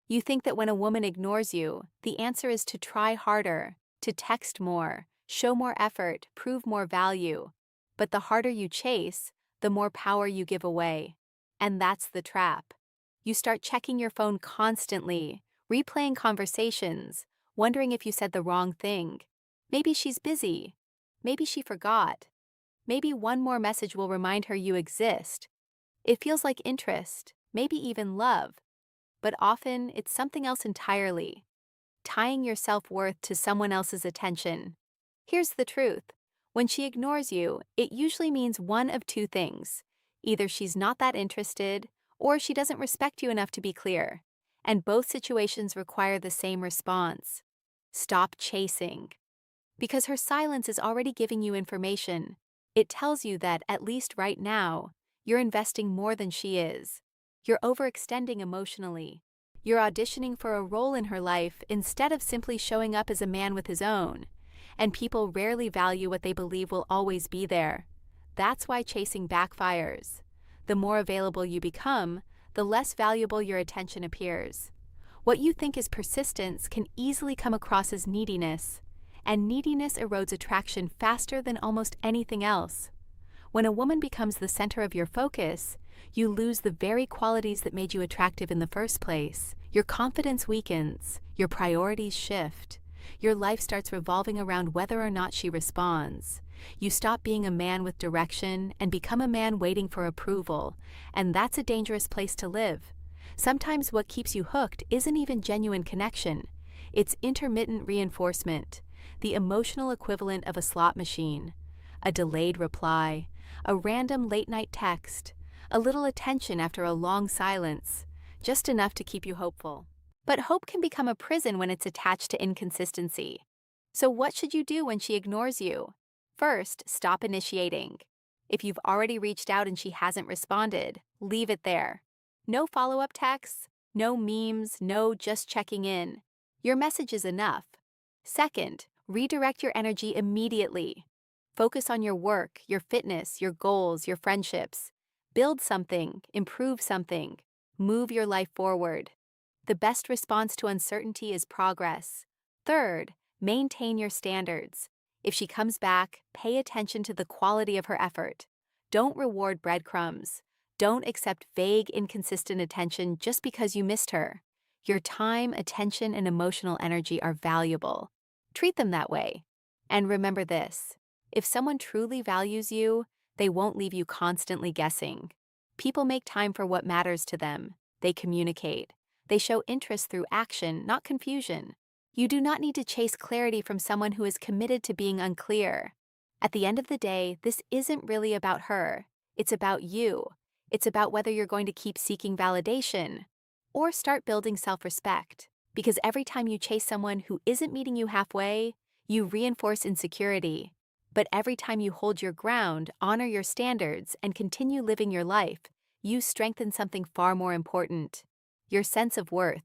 You think that when a woman ignores you, the answer is to try harder, to text more, show more effort, prove more value. But the harder you chase, the more power you give away. And that's the trap. You start checking your phone constantly, replaying conversations, wondering if you said the wrong thing. Maybe she's busy. Maybe she forgot. Maybe one more message will remind her you exist. It feels like interest, maybe even love. But often it's something else entirely, tying your self-worth to someone else's attention. Here's the truth. When she ignores you, it usually means one of two things. Either she's not that interested, or she doesn't respect you enough to be clear. And both situations require the same response. Stop chasing. Because her silence is already giving you information. It tells you that, at least right now, you're investing more than she is. You're overextending emotionally. You're auditioning for a role in her life instead of simply showing up as a man with his own. And people rarely value what they believe will always be there. That's why chasing backfires. The more available you become, the less valuable your attention appears. What you think is persistence can easily come across as neediness, and neediness erodes attraction faster than almost anything else. When a woman becomes the center of your focus, you lose the very qualities that made you attractive in the first place. Your confidence weakens, your priorities shift, your life starts revolving around whether or not she responds. You stop being a man with direction and become a man waiting for approval, and that's a dangerous place to live. Sometimes what keeps you hooked isn't even genuine connection. It's intermittent reinforcement, the emotional equivalent of a slot machine. A delayed reply, a random late-night text, a little attention after a long silence, just enough to keep you hopeful. But hope can become a prison when it's attached to inconsistency. So what should you do when she ignores you? First, stop initiating. If you've already reached out and she hasn't responded, leave it there. No follow-up texts, no memes, no just checking in. Your message is enough. Second, redirect your energy immediately. Focus on your work, your fitness, your goals, your friendships. Build something, improve something, move your life forward. The best response to uncertainty is progress. Third, maintain your standards. If she comes back, pay attention to the quality of her effort. Don't reward breadcrumbs. Don't accept vague, inconsistent attention just because you missed her. Your time, attention, and emotional energy are valuable. Treat them that way. And remember this: if someone truly values you, they won't leave you constantly guessing. People make time for what matters to them. They communicate. They show interest through action, not confusion. You do not need to chase clarity from someone who is committed to being unclear. At the end of the day, this isn't really about her. It's about you. It's about whether you're going to keep seeking validation or start building self-respect. Because every time you chase someone who isn't meeting you halfway, you reinforce insecurity. But every time you hold your ground, honor your standards, and continue living your life, you strengthen something far more important: your sense of worth.